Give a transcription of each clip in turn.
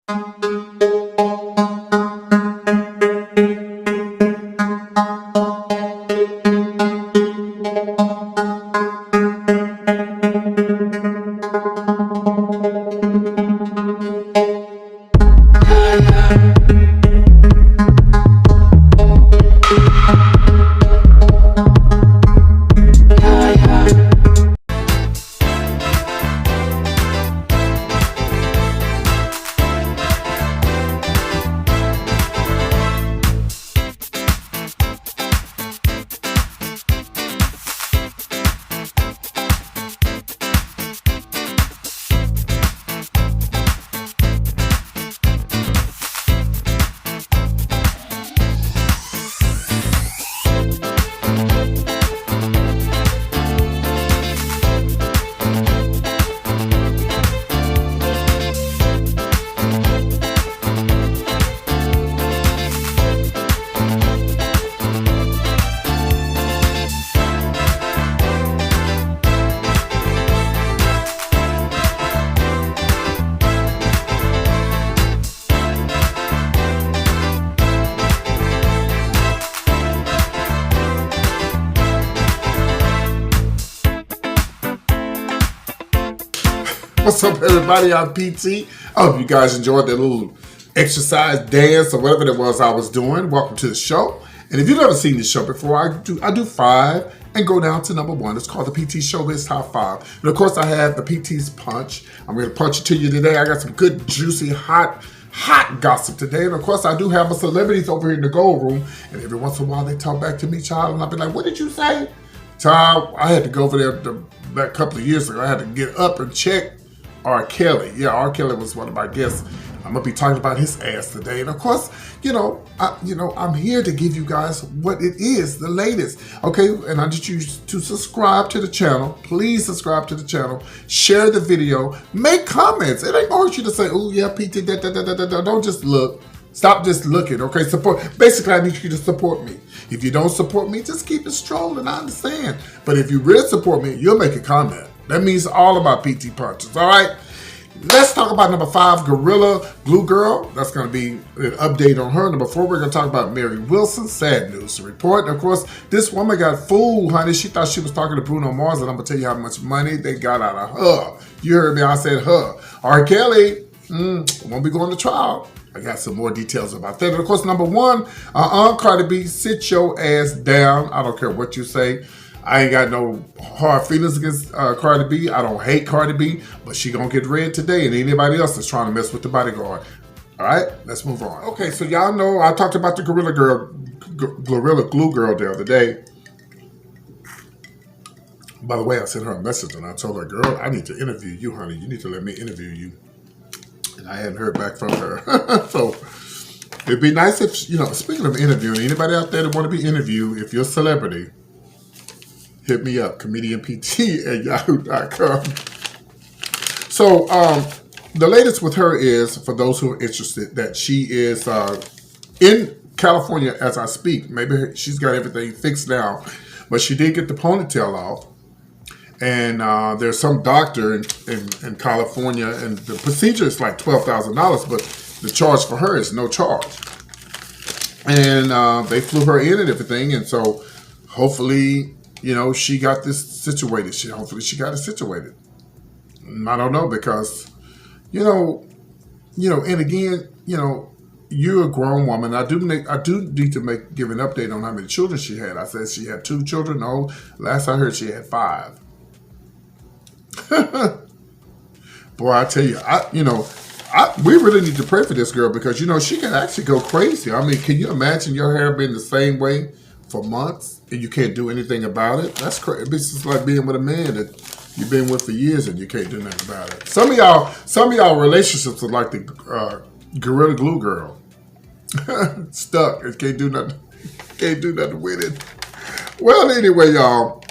What's up, everybody? I'm PT. I hope you guys enjoyed that little exercise, dance, or whatever it was I was doing. Welcome to the show. And if you've never seen this show before, I do 5 and go down to number 1. It's called the PT Showbiz Top 5. And of course, I have the PT's Punch. I'm going to punch it to you today. I got some good, juicy, hot gossip today. And of course, I do have my celebrities over here in the gold room. And every once in a while, they talk back to me, child, and I'll be like, what did you say? Child, I had to go over there that couple of years ago. I had to get up and check R. Kelly. Yeah, R. Kelly was one of my guests. I'm gonna be talking about his ass today, and of course, I'm here to give you guys what it is, the latest. Okay, and I need you to subscribe to the channel. Please subscribe to the channel. Share the video. Make comments. It ain't gonna hurt you to say, "Oh yeah, PT." Don't just look. Stop just looking. Okay, support. Basically, I need you to support me. If you don't support me, just keep it strolling. I understand. But if you really support me, you'll make a comment. That means all of my PT punches, all right? Let's talk about number 5, Gorilla Glue Girl. That's going to be an update on her. Number 4, we're going to talk about Mary Wilson. Sad news to report. And of course, this woman got fooled, honey. She thought she was talking to Bruno Mars, and I'm going to tell you how much money they got out of her. You heard me. I said her. R. Kelly won't be going to trial. I got some more details about that. And of course, number 1, Cardi B, sit your ass down. I don't care what you say. I ain't got no hard feelings against Cardi B. I don't hate Cardi B, but she gonna get red today, and anybody else that's trying to mess with the Bodyguard. All right, let's move on. Okay, so y'all know I talked about the Gorilla Glue Girl the other day. By the way, I sent her a message and I told her, girl, I need to interview you, honey. You need to let me interview you. And I hadn't heard back from her. So it'd be nice if, speaking of interviewing, anybody out there that want to be interviewed, if you're a celebrity, hit me up, comedianpt@yahoo.com. So the latest with her is, for those who are interested, that she is in California as I speak. Maybe she's got everything fixed now, but she did get the ponytail off. And there's some doctor in California, and the procedure is like $12,000, but the charge for her is no charge. And they flew her in and everything, and so hopefully, she got this situated. Hopefully she got it situated. I don't know, because, and again, you're a grown woman. I do need to give an update on how many children she had. I said she had 2 children. No, last I heard she had 5. Boy, I tell you, we really need to pray for this girl, because, she can actually go crazy. I mean, can you imagine your hair being the same way for months and you can't do anything about it? That's crazy. It's just like being with a man that you've been with for years and you can't do nothing about it. Some of y'all relationships are like the Gorilla Glue Girl. Stuck. It can't do nothing. Can't do nothing with it. Well, anyway, y'all.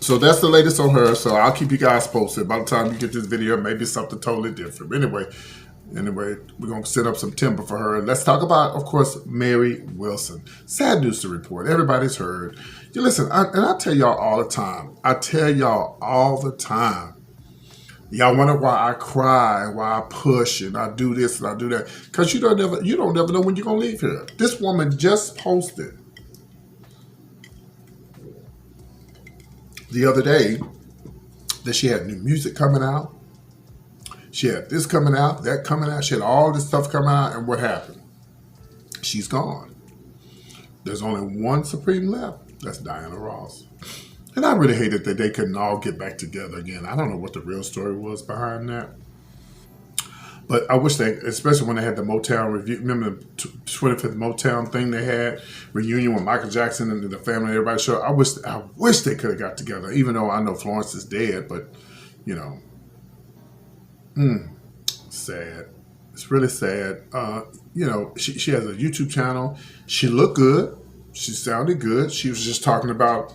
So that's the latest on her. So I'll keep you guys posted. By the time you get this video, maybe something totally different. Anyway, we're going to set up some timber for her. Let's talk about, of course, Mary Wilson. Sad news to report. Everybody's heard. You listen, and I tell y'all all the time. Y'all wonder why I cry, why I push, and I do this and I do that. Because you don't never know when you're gonna leave here. This woman just posted the other day that she had new music coming out. She had this coming out, that coming out. She had all this stuff coming out, and what happened? She's gone. There's only one Supreme left. That's Diana Ross. And I really hated that they couldn't all get back together again. I don't know what the real story was behind that. But I wish they, especially when they had the Motown review, remember the 25th Motown thing they had, reunion with Michael Jackson and the family and everybody showed. I wish they could have got together, even though I know Florence is dead, but, you know, sad. It's really sad. You know, she has a YouTube channel. She looked good. She sounded good. She was just talking about,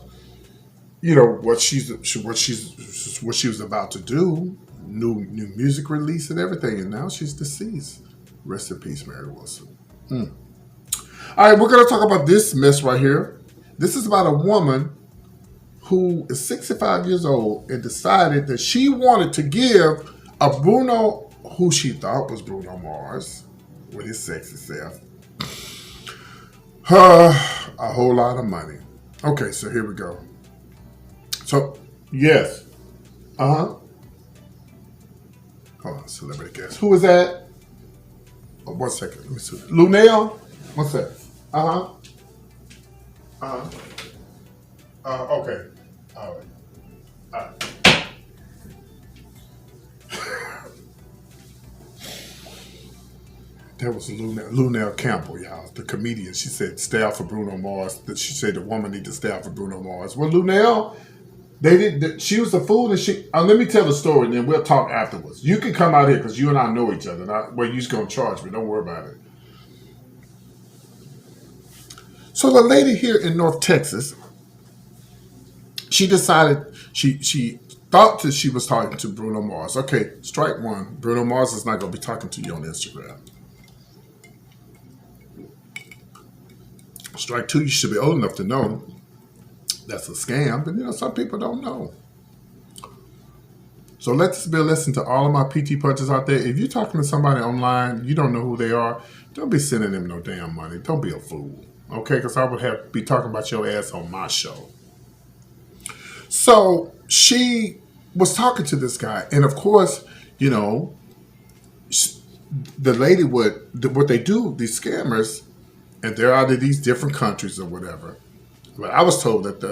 you know, what she was about to do, new music release and everything, and now she's deceased. Rest in peace, Mary Wilson. All right, we're gonna talk about this mess right here. This is about a woman who is 65 years old and decided that she wanted to give a Bruno, who she thought was Bruno Mars, with his sexy self, a whole lot of money. Okay, so here we go. So, yes. Hold on, celebrity guest. Who is that? Oh, 1 second. Let me see. Lunel? 1 second. Okay. All right. All right. That was Lunel Campbell, y'all, the comedian. She said, stay out for Bruno Mars. She said the woman need to stay out for Bruno Mars. Well, Lunel, they did. She was a fool, and she. Let me tell the story, and then we'll talk afterwards. You can come out here because you and I know each other. Well, you're just gonna charge me. Don't worry about it. So the lady here in North Texas, she decided she thought that she was talking to Bruno Mars. Okay, strike one. Bruno Mars is not gonna be talking to you on Instagram. Strike two, you should be old enough to know that's a scam, but you know, some people don't know. So let this be a lesson to all of my PT punchers out there. If you're talking to somebody online, you don't know who they are, don't be sending them no damn money. Don't be a fool, okay? Because I would be talking about your ass on my show. So she was talking to this guy, and of course, you know, the lady what they do, these scammers, and they're out of these different countries or whatever. But I was told that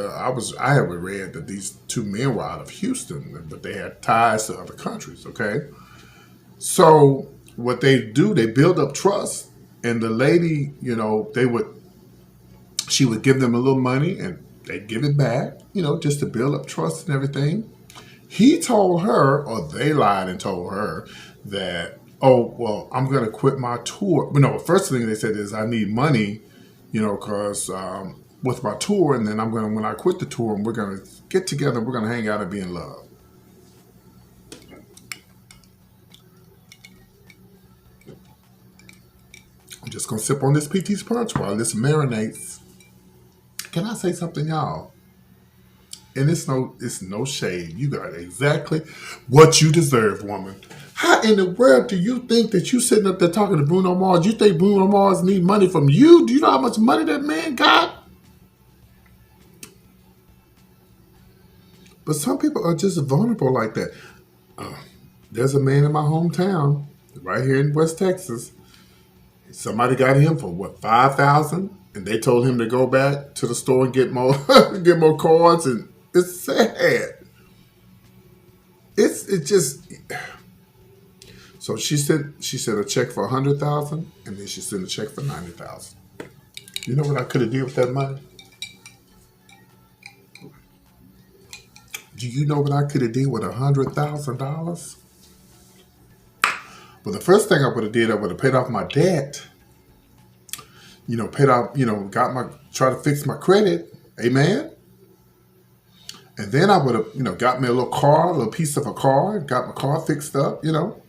I had read that these two men were out of Houston, but they had ties to other countries. Okay, so what they do, they build up trust, and the lady, you know, she would give them a little money, and they'd give it back, you know, just to build up trust and everything. He told her, or they lied and told her that, oh, well, I'm going to quit my tour. But no, the first thing they said is I need money, you know, because with my tour, and then when I quit the tour, and we're going to get together, we're going to hang out and be in love. I'm just going to sip on this PT's punch while this marinates. Can I say something, y'all? And it's no shade. You got exactly what you deserve, woman. How in the world do you think that you sitting up there talking to Bruno Mars? You think Bruno Mars need money from you? Do you know how much money that man got? But some people are just vulnerable like that. There's a man in my hometown, right here in West Texas. Somebody got him for what, $5,000, and they told him to go back to the store and get more, get more cards, and it's sad. It's just. So she sent a check for $100,000, and then she sent a check for $90,000. You know what I could have did with that money? Do you know what I could have did with $100,000? Well, the first thing I would have did, I would have paid off my debt. You know, paid off. You know, try to fix my credit. Amen. And then I would have, you know, got me a little piece of a car, got my car fixed up. You know.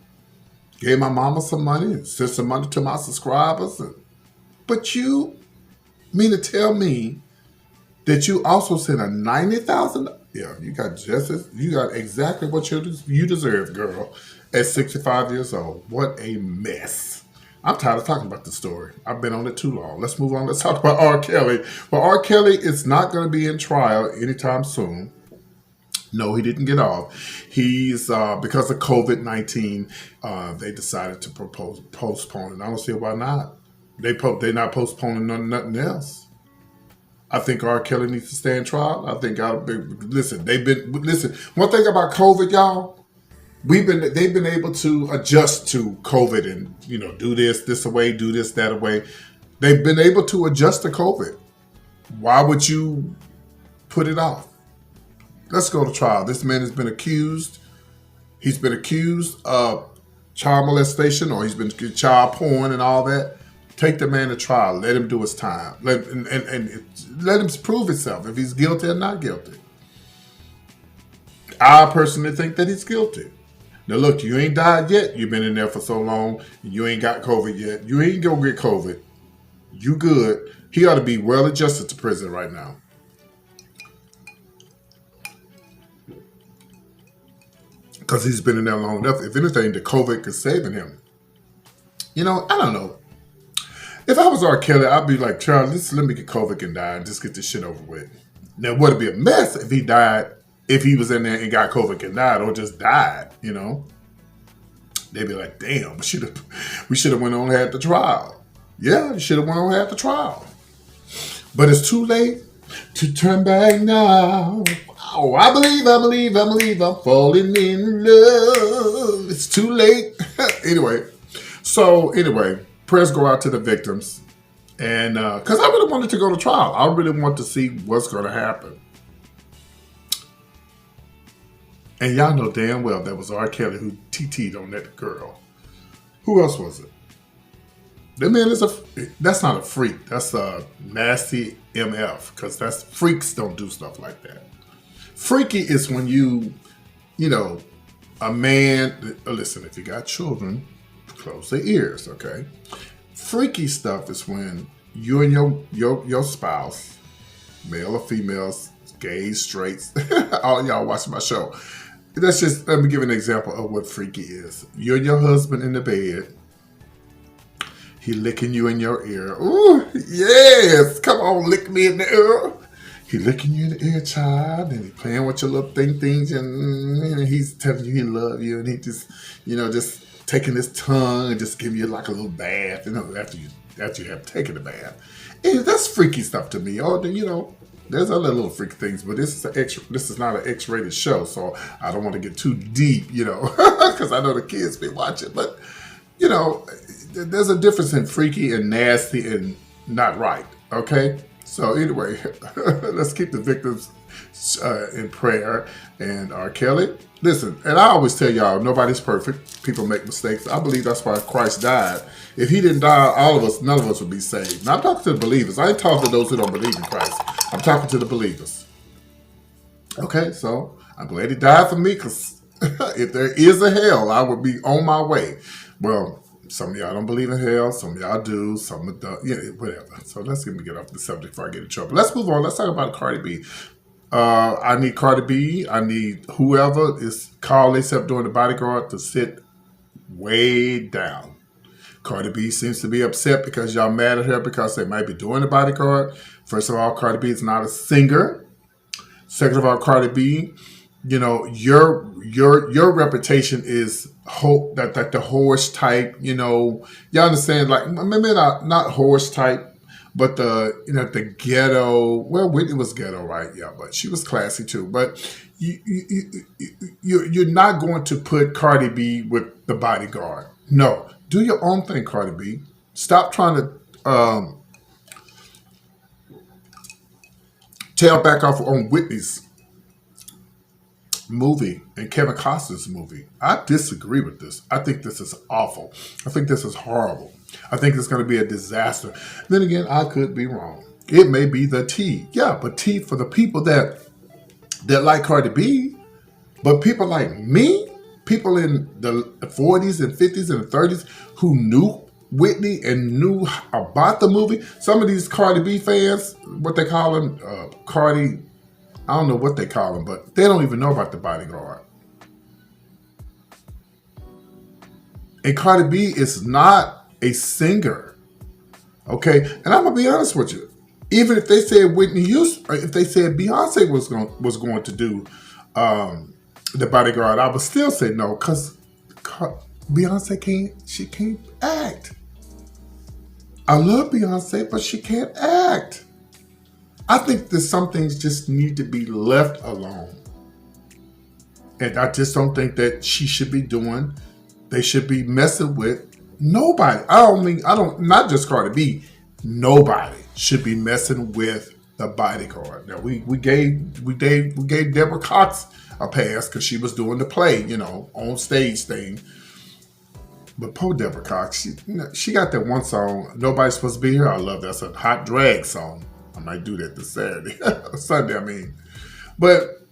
Gave my mama some money, sent some money to my subscribers. But you mean to tell me that you also sent a $90,000? Yeah, you got exactly what you deserve, girl. At 65 years old, what a mess. I'm tired of talking about the story. I've been on it too long. Let's move on. Let's talk about R. Kelly. Well, R. Kelly is not going to be in trial anytime soon. No, he didn't get off. He's because of COVID-19. They decided to postpone it. I don't see why not. They're not postponing nothing else. I think R. Kelly needs to stand trial. I think listen. Listen. One thing about COVID, y'all. They've been able to adjust to COVID and do this away, do this that away. They've been able to adjust to COVID. Why would you put it off? Let's go to trial. This man has been accused. He's been accused of child molestation, or he's been child porn and all that. Take the man to trial. Let him do his time. And let him prove himself if he's guilty or not guilty. I personally think that he's guilty. Now look, you ain't died yet. You've been in there for so long. You ain't got COVID yet. You ain't gonna get COVID. You good. He ought to be well adjusted to prison right now. Because he's been in there long enough. If anything, the COVID could saving him. I don't know. If I was R. Kelly, I'd be like, Charles, just let me get COVID and die and just get this shit over with. Now, would it be a mess if he died, if he was in there and got COVID and died, or just died, They'd be like, damn, we should have went on and had the trial. Yeah, you should have went on and had the trial. But it's too late to turn back now. Oh, I believe I'm falling in love. It's too late. Anyway, prayers go out to the victims. And because I really wanted to go to trial. I really want to see what's going to happen. And y'all know damn well that was R. Kelly who TT'd on that girl. Who else was it? That man that's not a freak. That's a nasty MF. Because freaks don't do stuff like that. Freaky is when a man, listen, if you got children, close their ears, okay? Freaky stuff is when you and your spouse, male or females, gays, straights, all y'all watching my show. Let me give an example of what freaky is. You and your husband in the bed, he licking you in your ear. Ooh, yes, come on, lick me in the ear. He licking you in the ear, child, and he playing with your little things, and he's telling you he love you, and he just, just taking his tongue and just giving you like a little bath, after you have taken a bath. And that's freaky stuff to me. Or there's other little freaky things, but this is not an X-rated show, so I don't want to get too deep, because I know the kids be watching. But there's a difference in freaky and nasty and not right. Okay. So anyway, let's keep the victims in prayer. And R. Kelly, listen, and I always tell y'all, nobody's perfect. People make mistakes. I believe that's why Christ died. If he didn't die, none of us would be saved. Now I'm talking to the believers. I ain't talking to those who don't believe in Christ. I'm talking to the believers. Okay, so I'm glad he died for me, because if there is a hell, I would be on my way. Well, some of y'all don't believe in hell. Some of y'all do. Some of whatever. So let's get off the subject before I get in trouble. Let's move on. Let's talk about Cardi B. I need Cardi B. I need whoever is called themselves doing the Bodyguard to sit way down. Cardi B seems to be upset because y'all mad at her because they might be doing the Bodyguard. First of all, Cardi B is not a singer. Second of all, Cardi B, your reputation is that the horse type, y'all understand, like maybe not horse type, but the ghetto. Well, Whitney was ghetto, right? Yeah, but she was classy too. But you're not going to put Cardi B with the Bodyguard. No, do your own thing, Cardi B. Stop trying to tail back off on Whitney's movie and Kevin Costner's movie. I disagree with this. I think this is awful. I think this is horrible. I think it's going to be a disaster. Then again, I could be wrong. It may be the tea. Yeah, but tea for the people that like Cardi B. But people like me, people in the 40s and 50s and 30s who knew Whitney and knew about the movie. Some of these Cardi B fans, what they call them, Cardi I don't know what they call them, but they don't even know about the Bodyguard. And Cardi B is not a singer. Okay? And I'm going to be honest with you. Even if they said Whitney Houston, or if they said Beyonce was going to do the Bodyguard, I would still say no, because Beyonce can't act. I love Beyonce, but she can't act. I think that some things just need to be left alone. And I just don't think that she should be doing, they should be messing with nobody. Not just Cardi B, nobody should be messing with the Bodyguard. Now we gave Deborah Cox a pass because she was doing the play, on stage thing. But poor Deborah Cox, she got that one song, Nobody's Supposed to Be Here. I love that. That's a hot drag song. I might do that this Saturday. Sunday, I mean. But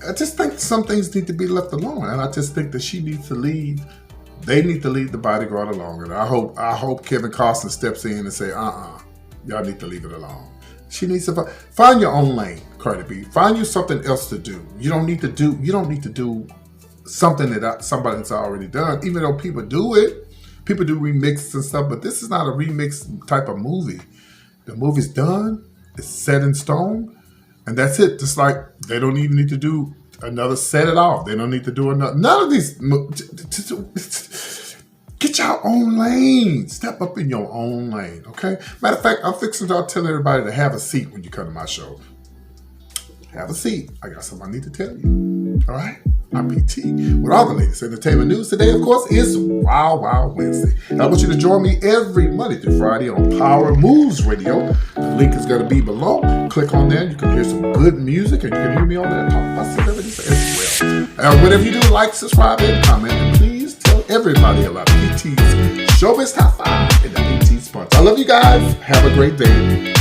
I just think some things need to be left alone. And I just think that she needs to leave. They need to leave the Bodyguard alone. And I hope Kevin Costner steps in and say, y'all need to leave it alone. She needs to find your own lane, Cardi B. Find you something else to do. You don't need to do something that somebody's already done, even though people do it. People do remixes and stuff, but this is not a remix type of movie. The movie's done, it's set in stone, and that's it. Just like they don't even need to do another set it off. They don't need to do another. None of these. Get your own lane. Step up in your own lane, okay? Matter of fact, I'm fixing to tell everybody to have a seat when you come to my show. Have a seat. I got something I need to tell you. All right? I'm PT with all the latest entertainment news. Today, of course, is Wild Wild Wednesday. And I want you to join me every Monday through Friday on Power Moves Radio. The link is going to be below. Click on there. You can hear some good music, and you can hear me on there talk about celebrities as well. Whatever you do, like, subscribe, and comment. And please tell everybody about PT's Showbiz Top 5 and the PT Sponge. I love you guys. Have a great day.